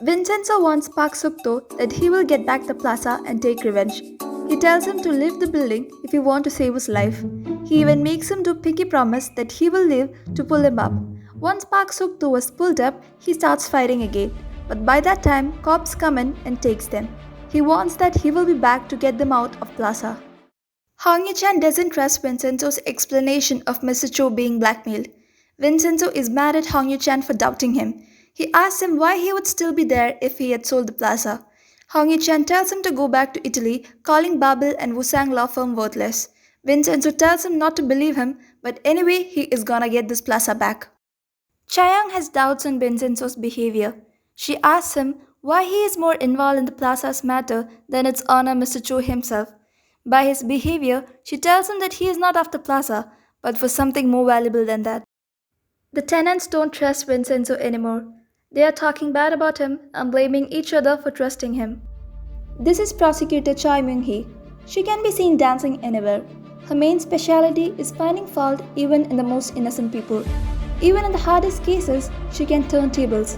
Vincenzo warns Park Sukto that he will get back the plaza and take revenge. He tells him to leave the building if he wants to save his life. He even makes him do pinky promise that he will leave to pull him up. Once Park Sukto was pulled up, he starts fighting again. But by that time, cops come in and takes them. He warns that he will be back to get them out of plaza. Hong Yi-chan doesn't trust Vincenzo's explanation of Mr. Cho being blackmailed. Vincenzo is mad at Hong Yi-chan for doubting him. He asks him why he would still be there if he had sold the plaza. Hong Yi-chan tells him to go back to Italy, calling Babel and Wusang law firm worthless. Vincenzo tells him not to believe him, but anyway, he is gonna get this plaza back. Chayang has doubts on Vincenzo's behavior. She asks him why he is more involved in the plaza's matter than its owner Mr. Cho himself. By his behavior, she tells him that he is not after plaza, but for something more valuable than that. The tenants don't trust Vincenzo anymore. They are talking bad about him and blaming each other for trusting him. This is prosecutor Choi Myung-hee. She can be seen dancing anywhere. Her main specialty is finding fault even in the most innocent people. Even in the hardest cases, she can turn tables.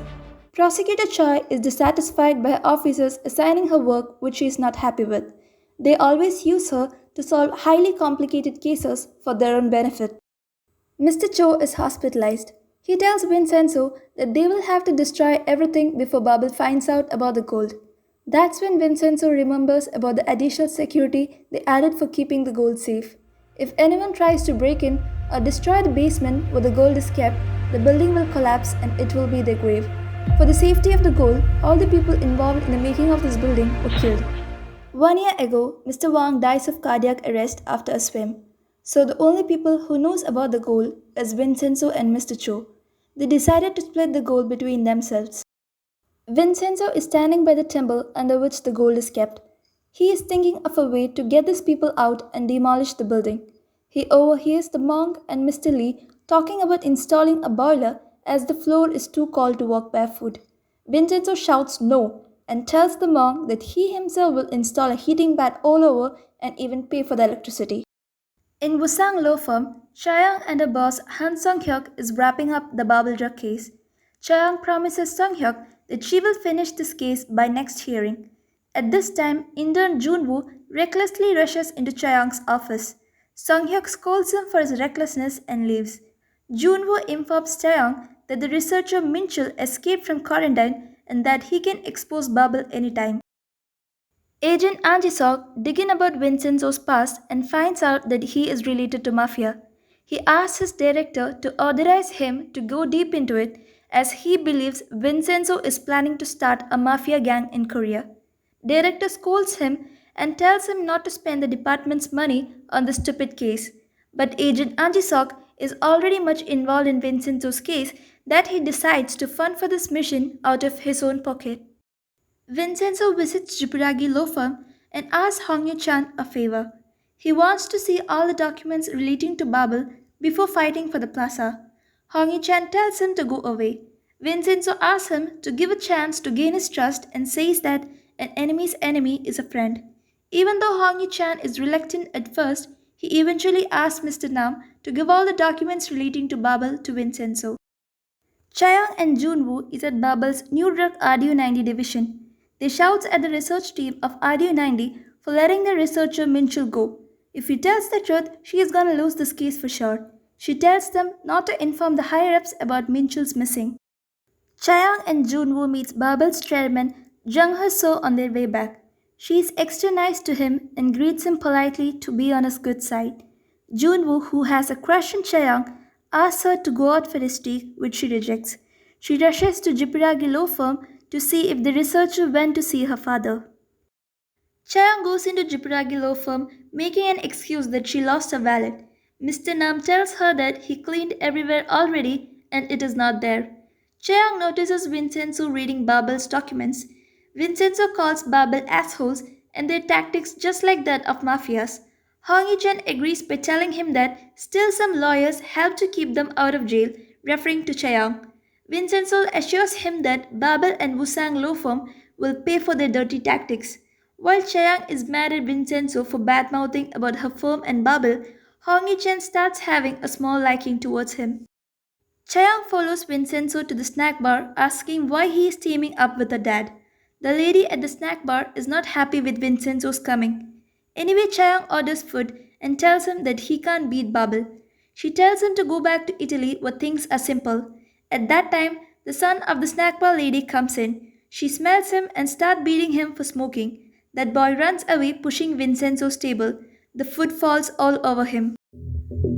Prosecutor Choi is dissatisfied by her officers assigning her work which she is not happy with. They always use her to solve highly complicated cases for their own benefit. Mr. Cho is hospitalized. He tells Vincenzo that they will have to destroy everything before Babel finds out about the gold. That's when Vincenzo remembers about the additional security they added for keeping the gold safe. If anyone tries to break in or destroy the basement where the gold is kept, the building will collapse and it will be their grave. For the safety of the gold, all the people involved in the making of this building were killed. 1 year ago, Mr. Wang dies of cardiac arrest after a swim. So the only people who knows about the gold is Vincenzo and Mr. Cho. They decided to split the gold between themselves. Vincenzo is standing by the temple under which the gold is kept. He is thinking of a way to get these people out and demolish the building. He overhears the monk and Mr. Lee talking about installing a boiler as the floor is too cold to walk barefoot. Vincenzo shouts no and tells the monk that he himself will install a heating pad all over and even pay for the electricity. In Wusang law firm, Chayang and her boss Han Sung-hyuk is wrapping up the Babel drug case. Chayang promises Sung-hyuk that she will finish this case by next hearing. At this time, intern Junwoo recklessly rushes into Chayang's office. Sung-hyuk scolds him for his recklessness and leaves. Junwoo informs Chayang that the researcher Minchul escaped from quarantine and that he can expose Babel anytime. Agent Anjisok digs in about Vincenzo's past and finds out that he is related to Mafia. He asks his director to authorize him to go deep into it as he believes Vincenzo is planning to start a Mafia gang in Korea. Director scolds him and tells him not to spend the department's money on the stupid case. But Agent Anjisok is already much involved in Vincenzo's case that he decides to fund for this mission out of his own pocket. Vincenzo visits Jipuragi law firm and asks Hong Yu-chan a favor. He wants to see all the documents relating to Babel before fighting for the plaza. Hong Yu-chan tells him to go away. Vincenzo asks him to give a chance to gain his trust and says that an enemy's enemy is a friend. Even though Hong Yu-chan is reluctant at first, he eventually asks Mr. Nam to give all the documents relating to Babel to Vincenzo. Chayang and Junwoo is at Babel's new drug RDU-90 division. They shout at the research team of RDU-90 for letting the researcher Minchul go. If he tells the truth, she is gonna lose this case for sure. She tells them not to inform the higher-ups about Minchul's missing. Chayang and Junwoo meets Babel's chairman Jung Ho-seo on their way back. She is extra nice to him and greets him politely to be on his good side. Junwoo, who has a crush on Chayang, asks her to go out for a steak, which she rejects. She rushes to Jipuragi law firm to see if the researcher went to see her father. Chayang goes into Jipuragi law firm, making an excuse that she lost her wallet. Mr. Nam tells her that he cleaned everywhere already and it is not there. Chayang notices Vincenzo reading Babel's documents. Vincenzo calls Babel assholes and their tactics just like that of mafias. Hong Yi-chan agrees by telling him that still some lawyers help to keep them out of jail, referring to Chayang. Vincenzo assures him that Babel and Wusang law firm will pay for their dirty tactics. While Chayang is mad at Vincenzo for bad-mouthing about her firm and Babel, Hong Yi-chan starts having a small liking towards him. Chayang follows Vincenzo to the snack bar, asking why he is teaming up with her dad. The lady at the snack bar is not happy with Vincenzo's coming. Anyway, Chayang orders food and tells him that he can't beat Babel. She tells him to go back to Italy where things are simple. At that time, the son of the snack bar lady comes in. She smells him and starts beating him for smoking. That boy runs away, pushing Vincenzo's table. The food falls all over him.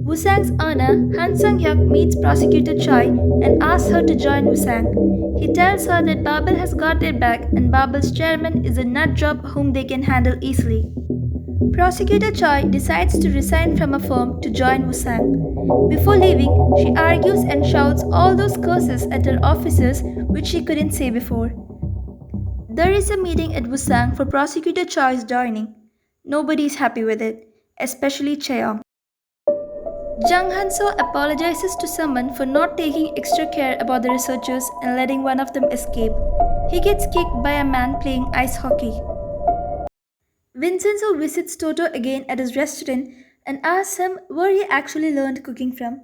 Wusang's owner, Han Sang-hyuk, meets prosecutor Choi and asks her to join Wusang. He tells her that Babel has got their back and Babel's chairman is a nut job whom they can handle easily. Prosecutor Choi decides to resign from her firm to join Wusang. Before leaving, she argues and shouts all those curses at her officers which she couldn't say before. There is a meeting at Wusang for Prosecutor Choi's joining. Nobody is happy with it, especially Cheong. Jung Han-so apologizes to someone for not taking extra care about the researchers and letting one of them escape. He gets kicked by a man playing ice hockey. Vincenzo visits Toto again at his restaurant and asks him where he actually learned cooking from.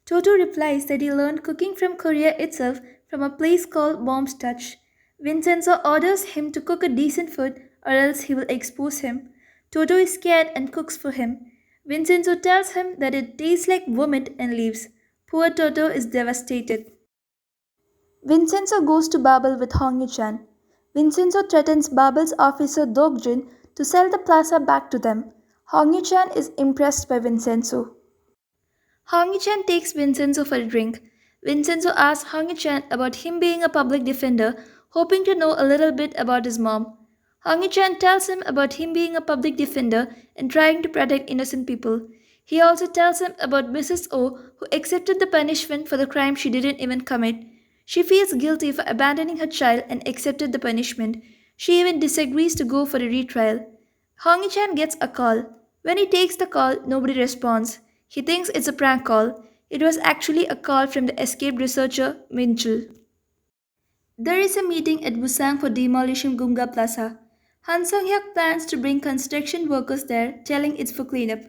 Toto replies that he learned cooking from Korea itself from a place called Mom's Touch. Vincenzo orders him to cook a decent food or else he will expose him. Toto is scared and cooks for him. Vincenzo tells him that it tastes like vomit and leaves. Poor Toto is devastated. Vincenzo goes to Babel with Hong Yu-chan. Vincenzo threatens Babel's officer Dokjun to sell the plaza back to them. Hong Yu-chan is impressed by Vincenzo. Hong Yu-chan takes Vincenzo for a drink. Vincenzo asks Hong Yu-chan about him being a public defender, hoping to know a little bit about his mom. Hong Yu-chan tells him about him being a public defender and trying to protect innocent people. He also tells him about Mrs. O, who accepted the punishment for the crime she didn't even commit. She feels guilty for abandoning her child and accepted the punishment. She even disagrees to go for a retrial. Hong Yu-chan gets a call. When he takes the call, nobody responds. He thinks it's a prank call. It was actually a call from the escaped researcher, Minchul. There is a meeting at Wusang for demolishing Geumga Plaza. Han Sang-hyuk plans to bring construction workers there, telling it's for cleanup.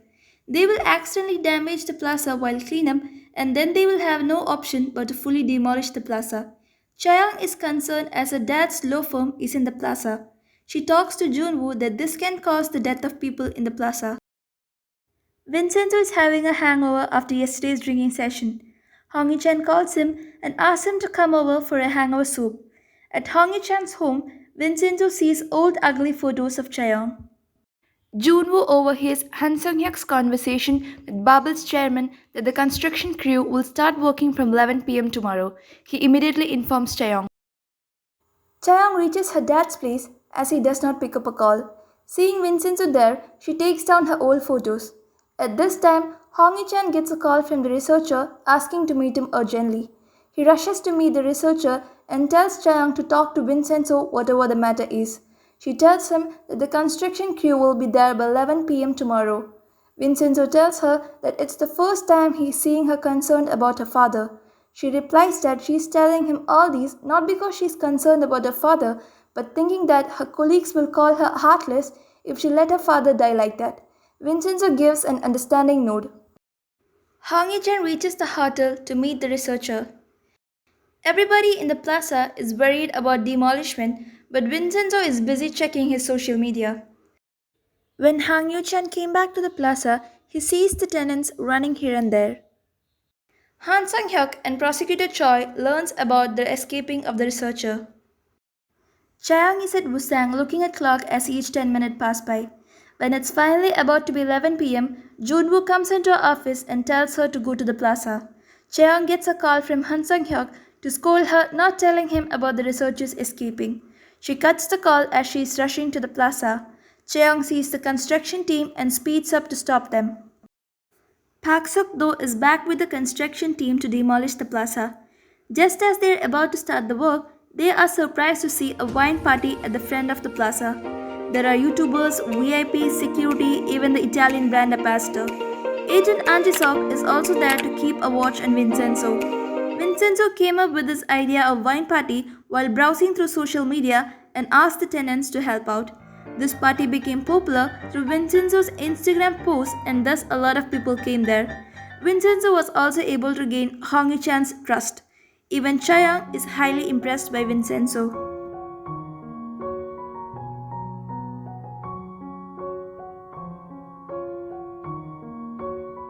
They will accidentally damage the plaza while cleanup, and then they will have no option but to fully demolish the plaza. Chayang is concerned as her dad's law firm is in the plaza. She talks to Junwoo that this can cause the death of people in the plaza. Vincenzo is having a hangover after yesterday's drinking session. Hong Yu-chan calls him and asks him to come over for a hangover soup. At Hong Yu-chan's home, Vincenzo sees old ugly photos of Chayong. Junwoo overhears Han Sang-hyuk's conversation with Babel's chairman that the construction crew will start working from 11 p.m. tomorrow. He immediately informs Chayong. Chayong reaches her dad's place as he does not pick up a call. Seeing Vincenzo there, she takes down her old photos. At this time, Hong Yu-chan gets a call from the researcher asking to meet him urgently. He rushes to meet the researcher and tells Chayang to talk to Vincenzo whatever the matter is. She tells him that the construction crew will be there by 11 p.m. tomorrow. Vincenzo tells her that it's the first time he's seeing her concerned about her father. She replies that she's telling him all these not because she's concerned about her father, but thinking that her colleagues will call her heartless if she let her father die like that. Vincenzo gives an understanding nod. Hong Yu-chan reaches the hotel to meet the researcher. Everybody in the plaza is worried about demolishment, but Vincenzo is busy checking his social media. When Hong Yu-chan came back to the plaza, he sees the tenants running here and there. Han Sang-hyuk and Prosecutor Choi learns about the escaping of the researcher. Chayang is at Wusang looking at clock as each 10 minutes pass by. When it's finally about to be 11 p.m., Junwoo comes into her office and tells her to go to the plaza. Cheong gets a call from Han Sang-hyuk to scold her not telling him about the researchers escaping. She cuts the call as she is rushing to the plaza. Cheong sees the construction team and speeds up to stop them. Park Suk-do is back with the construction team to demolish the plaza. Just as they are about to start the work, they are surprised to see a wine party at the front of the plaza. There are YouTubers, VIPs, security, even the Italian brand ambassador. Agent Antisok is also there to keep a watch on Vincenzo. Vincenzo came up with this idea of wine party while browsing through social media and asked the tenants to help out. This party became popular through Vincenzo's Instagram posts and thus a lot of people came there. Vincenzo was also able to gain Hong Chan's trust. Even Chayang is highly impressed by Vincenzo.